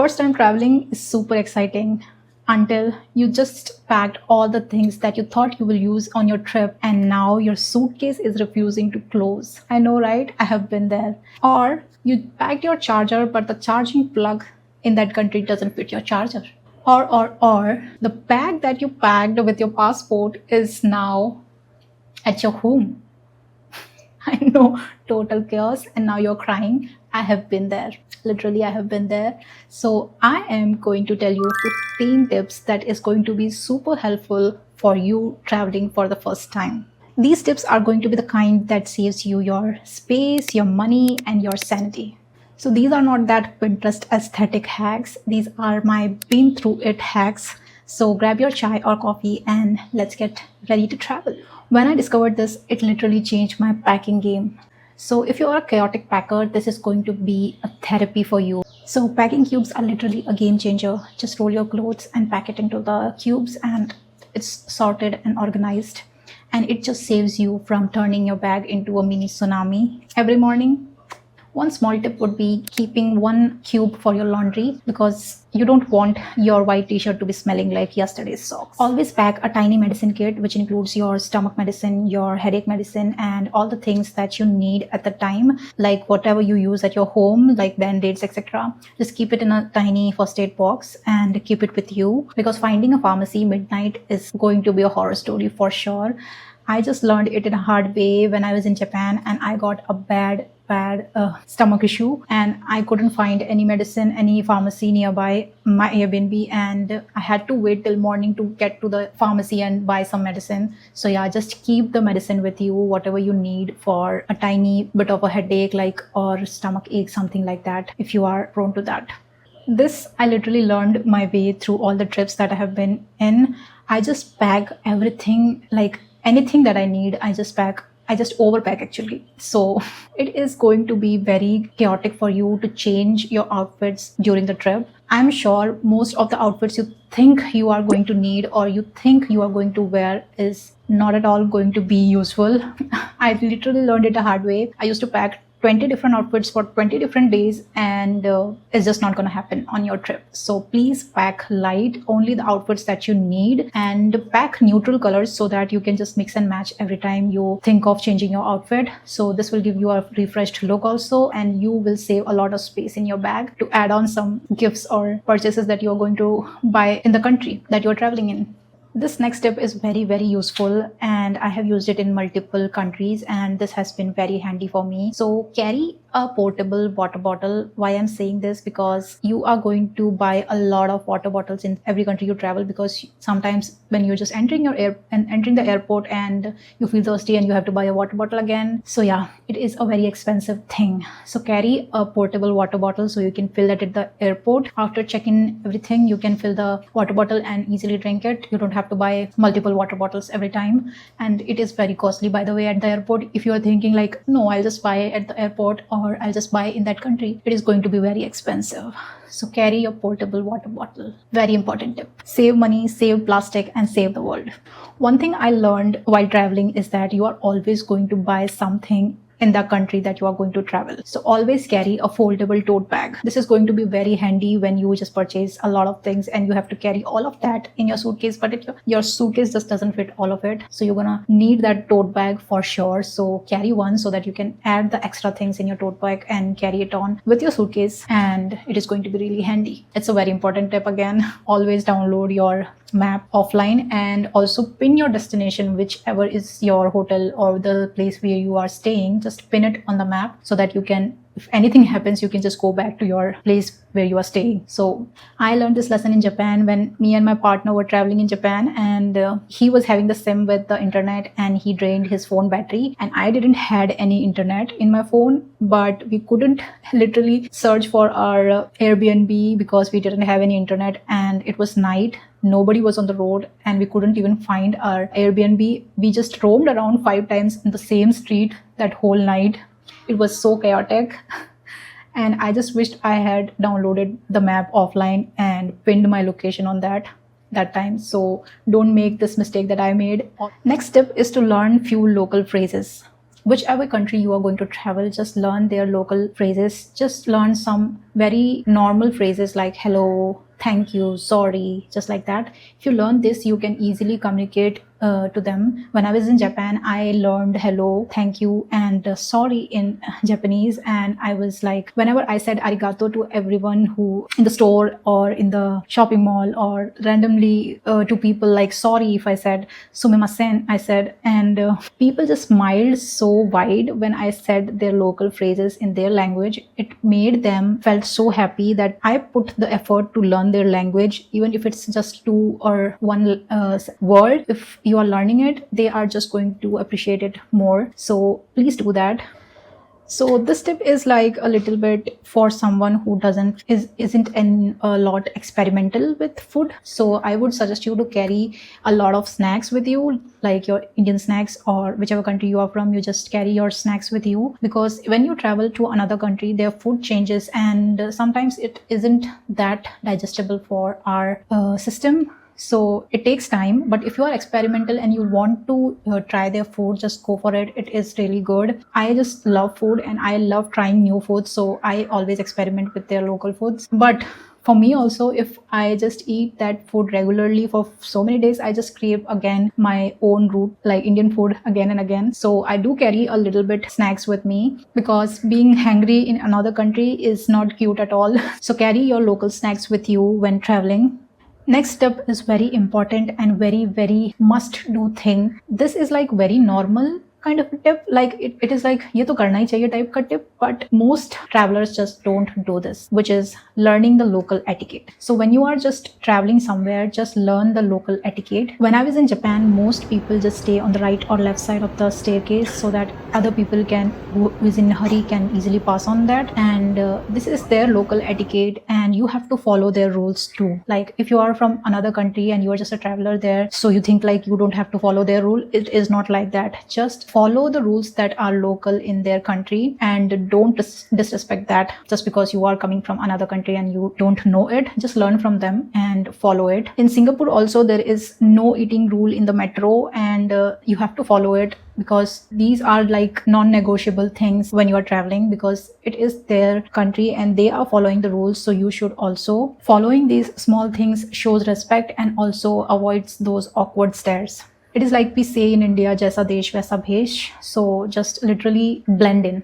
First time traveling is super exciting until you just packed all the things that you thought you will use on your trip and now your suitcase is refusing to close. I know, right? I have been there. Or you packed your charger but the charging plug in that country doesn't fit your charger. Or the bag that you packed with your passport is now at your home. I know, total chaos, and now you're crying. I have been there. Literally, I have been there. So, I am going to tell you 15 tips that is going to be super helpful for you traveling for the first time. These tips are going to be the kind that saves you your space, your money, and your sanity. So, these are not that Pinterest aesthetic hacks, these are my been through it hacks. So, grab your chai or coffee and let's get ready to travel. When I discovered this, it literally changed my packing game. So if you are a chaotic packer, this is going to be a therapy for you. So packing cubes are literally a game changer. Just roll your clothes and pack it into the cubes and it's sorted and organized. And it just saves you from turning your bag into a mini tsunami every morning. One small tip would be keeping one cube for your laundry because you don't want your white t-shirt to be smelling like yesterday's socks. Always pack a tiny medicine kit which includes your stomach medicine, your headache medicine, and all the things that you need at the time, like whatever you use at your home, like band-aids, etc. Just keep it in a tiny first aid box and keep it with you because finding a pharmacy midnight is going to be a horror story for sure. I just learned it in a hard way when I was in Japan and I got a bad stomach issue and I couldn't find any medicine, any pharmacy nearby my Airbnb, and I had to wait till morning to get to the pharmacy and buy some medicine. So yeah, just keep the medicine with you, whatever you need for a tiny bit of a headache like or stomach ache, something like that, if you are prone to that. This I literally learned my way through all the trips that I have been in. I just pack everything, like anything that I need, I just overpack actually. So it is going to be very chaotic for you to change your outfits during the trip. I'm sure most of the outfits you think you are going to need or you think you are going to wear is not at all going to be useful. I literally learned it the hard way. I used to pack 20 different outfits for 20 different days and it's just not going to happen on your trip. So please pack light, only the outfits that you need, and pack neutral colors so that you can just mix and match every time you think of changing your outfit. So this will give you a refreshed look also, and you will save a lot of space in your bag to add on some gifts or purchases that you're going to buy in the country that you're traveling in. This next tip is very, very useful and I have used it in multiple countries and this has been very handy for me. So carry a portable water bottle. Why I'm saying this? Because you are going to buy a lot of water bottles in every country you travel, because sometimes when you're just entering the airport and you feel thirsty and you have to buy a water bottle again. So yeah, it is a very expensive thing. So carry a portable water bottle so you can fill it at the airport. After checking everything, you can fill the water bottle and easily drink it. You don't have to buy multiple water bottles every time, and it is very costly, by the way, at the airport. If you are thinking like, no, I'll just buy at the airport or I'll just buy in that country, it is going to be very expensive. So carry your portable water bottle. Very important tip. Save money, save plastic, and save the world. One thing I learned while traveling is that you are always going to buy something in the country that you are going to travel. So always carry a foldable tote bag. This is going to be very handy when you just purchase a lot of things and you have to carry all of that in your suitcase, but your suitcase just doesn't fit all of it. So you're gonna need that tote bag for sure. So carry one so that you can add the extra things in your tote bag and carry it on with your suitcase, and it is going to be really handy. It's a very important tip again. Always download your map offline and also pin your destination, whichever is your hotel or the place where you are staying. Just pin it on the map so that you can, if anything happens, you can just go back to your place where you are staying. So I learned this lesson in Japan when me and my partner were traveling in Japan, and he was having the sim with the internet and he drained his phone battery, and I didn't had any internet in my phone, but we couldn't literally search for our Airbnb because we didn't have any internet and it was night. Nobody was on the road and we couldn't even find our Airbnb. We just roamed around 5 times in the same street that whole night. It was so chaotic. And I just wished I had downloaded the map offline and pinned my location on that time. So don't make this mistake that I made. Next tip is to learn few local phrases. whichever country you are going to travel, just learn their local phrases. Just learn some very normal phrases like hello, thank you, sorry, just like that. If you learn this, you can easily communicate to them. When I was in Japan, I learned hello, thank you, and sorry in Japanese. And I was like, whenever I said arigato to everyone who in the store or in the shopping mall, or randomly to people, like sorry if I said sumimasen, I said, and people just smiled so wide when I said their local phrases in their language. It made them felt so happy that I put the effort to learn their language, even if it's just two or one word. If you are learning it, they are just going to appreciate it more. So please do that. So this tip is like a little bit for someone who isn't in a lot experimental with food. So I would suggest you to carry a lot of snacks with you, like your Indian snacks, or whichever country you are from, you just carry your snacks with you, because when you travel to another country, their food changes, and sometimes it isn't that digestible for our system. So it takes time, but if you are experimental and you want to try their food, just go for it. It is really good. I just love food and I love trying new foods, so I always experiment with their local foods. But for me also, if I just eat that food regularly for so many days, I just crave again my own root, like Indian food, again and again. So I do carry a little bit snacks with me, because being hungry in another country is not cute at all. So carry your local snacks with you when traveling. Next step is very important and very must do thing. This is like very normal kind of a tip, like it is like ye to karna hi chahiye type ka tip, but most travelers just don't do this, which is learning the local etiquette. So when you are just traveling somewhere, just learn the local etiquette. When I was in Japan, most people just stay on the right or left side of the staircase, so that other people who is in a hurry can easily pass on that. And this is their local etiquette, and you have to follow their rules too. Like if you are from another country and you are just a traveler there, so you think like you don't have to follow their rule. It is not like that. Just follow the rules that are local in their country, and don't disrespect that just because you are coming from another country and you don't know it. Just learn from them and follow it. In Singapore also, there is no eating rule in the metro, and you have to follow it, because these are like non-negotiable things when you are traveling, because it is their country and they are following the rules. So you should also following these small things shows respect and also avoids those awkward stares. It is like we say in India, jaisa desh vaisa bhesh. So just literally blend in.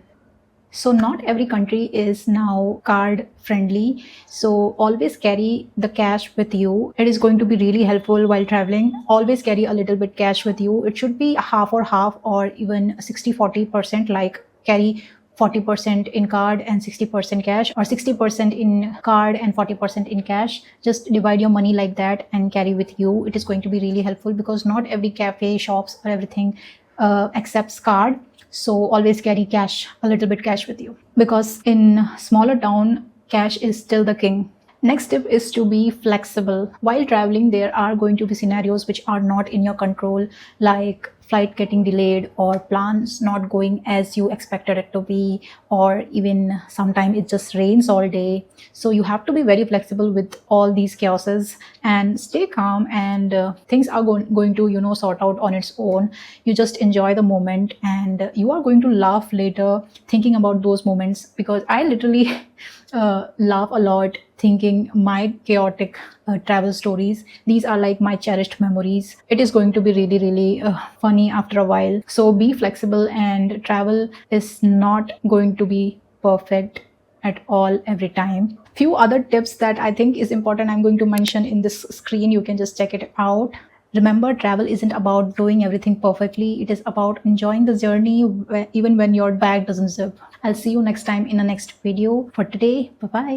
So not every country is now card friendly. So always carry the cash with you. It is going to be really helpful while traveling. Always carry a little bit cash with you. It should be half or half, or even 60-40%, like carry 40% in card and 60% cash, or 60% in card and 40% in cash. Just divide your money like that and carry with you. It is going to be really helpful, because not every cafe, shops, or everything accepts card. So always carry cash, a little bit cash with you, because in smaller town, cash is still the king. Next tip is to be flexible. While traveling, there are going to be scenarios which are not in your control, like flight getting delayed, or plans not going as you expected it to be, or even sometimes it just rains all day. So you have to be very flexible with all these chaoses and stay calm, and things are going to sort out on its own. You just enjoy the moment, and you are going to laugh later thinking about those moments, because I literally laugh a lot thinking my chaotic travel stories. These are like my cherished memories. It is going to be really funny after a while. So be flexible, and travel is not going to be perfect at all every time. Few other tips that I think is important I'm going to mention in this screen. You can just check it out. Remember, travel isn't about doing everything perfectly. It is about enjoying the journey, even when your bag doesn't zip. I'll see you next time in the next video. For today, bye bye.